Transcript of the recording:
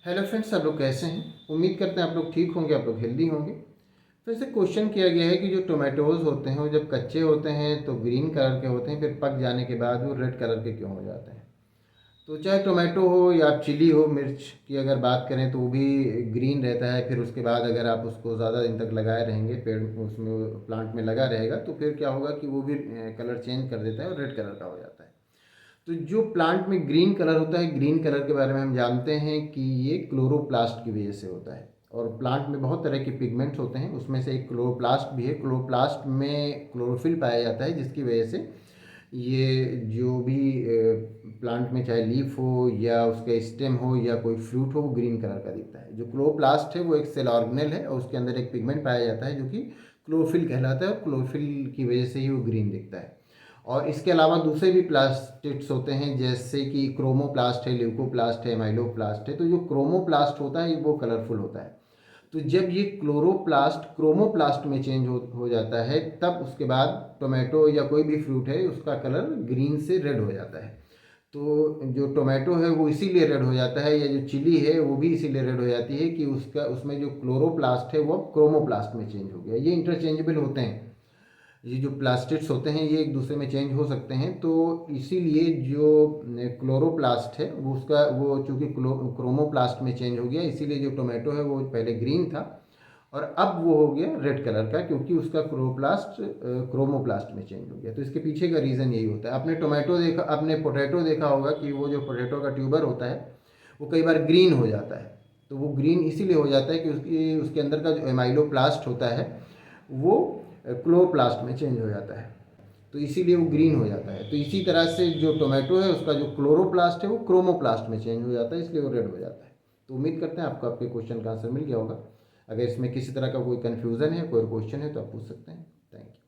Hello friends, आप लोग कैसे हैं। उम्मीद करते हैं आप लोग ठीक होंगे, आप लोग हेल्दी होंगे। फिर से क्वेश्चन किया गया है कि जो टोमेटोज़ होते हैं वो जब कच्चे होते हैं तो ग्रीन कलर के होते हैं, फिर पक जाने के बाद वो रेड कलर के क्यों हो जाते हैं। तो चाहे टोमेटो हो या चिली हो, मिर्च की अगर बात करें तो वो भी ग्रीन रहता है। फिर उसके बाद अगर आप उसको ज़्यादा दिन तक लगाए रहेंगे, पेड़ उसमें प्लांट में लगा रहेगा, तो फिर क्या होगा कि वो भी कलर चेंज कर देता है और रेड कलर का हो जाता है। तो जो प्लांट में ग्रीन कलर होता है, ग्रीन कलर के बारे में हम जानते हैं कि ये क्लोरोप्लास्ट की वजह से होता है। और प्लांट में बहुत तरह के पिगमेंट्स होते हैं, उसमें से एक क्लोरोप्लास्ट भी है। क्लोरोप्लास्ट में क्लोरोफिल पाया जाता है, जिसकी वजह से ये जो भी प्लांट में चाहे लीफ हो या उसका स्टेम हो या कोई फ्रूट हो, वो ग्रीन कलर का दिखता है। जो क्लोरोप्लास्ट है वो एक सेल ऑर्गेनेल है और उसके अंदर एक पिगमेंट पाया जाता है जो कि क्लोरोफिल कहलाता है, और क्लोरोफिल की वजह से ही वो ग्रीन दिखता है। और इसके अलावा दूसरे भी प्लास्टिड्स होते हैं, जैसे कि क्रोमोप्लास्ट है, ल्यूकोप्लास्ट है, माइलोप्लास्ट है। तो जो क्रोमोप्लास्ट होता है वो कलरफुल होता है। तो जब ये क्लोरोप्लास्ट क्रोमोप्लास्ट में चेंज हो जाता है, तब उसके बाद टोमेटो या कोई भी फ्रूट है उसका कलर ग्रीन से रेड हो जाता है। तो जो टोमेटो है वो इसीलिए रेड हो जाता है, या जो चिली है वो भी इसीलिए रेड हो जाती है कि उसका उसमें जो क्लोरोप्लास्ट है वो क्रोमोप्लास्ट में चेंज हो गया। ये इंटरचेंजेबल होते हैं। ये जो प्लास्टिड्स होते हैं ये एक दूसरे में चेंज हो सकते हैं। तो इसीलिए जो क्लोरोप्लास्ट है वो उसका वो चूँकि क्रोमोप्लास्ट में चेंज हो गया, इसीलिए जो टोमेटो है वो पहले ग्रीन था और अब वो हो गया रेड कलर का, क्योंकि उसका क्लोरोप्लास्ट क्रोमोप्लास्ट में चेंज हो गया। तो इसके पीछे का रीज़न यही होता है। आपने पोटैटो देखा होगा कि वो जो पोटैटो का ट्यूबर होता है वो कई बार ग्रीन हो जाता है। तो वो ग्रीन इसीलिए हो जाता है कि उसकी उसके अंदर का जो एमाइलोप्लास्ट होता है वो क्लोरोप्लास्ट में चेंज हो जाता है, तो इसीलिए वो ग्रीन हो जाता है। तो इसी तरह से जो टोमेटो है उसका जो क्लोरोप्लास्ट है वो क्रोमोप्लास्ट में चेंज हो जाता है, इसलिए वो रेड हो जाता है। तो उम्मीद करते हैं आपको आपके क्वेश्चन का आंसर मिल गया होगा। अगर इसमें किसी तरह का कोई कन्फ्यूज़न है, कोई क्वेश्चन है, तो आप पूछ सकते हैं। Thank you.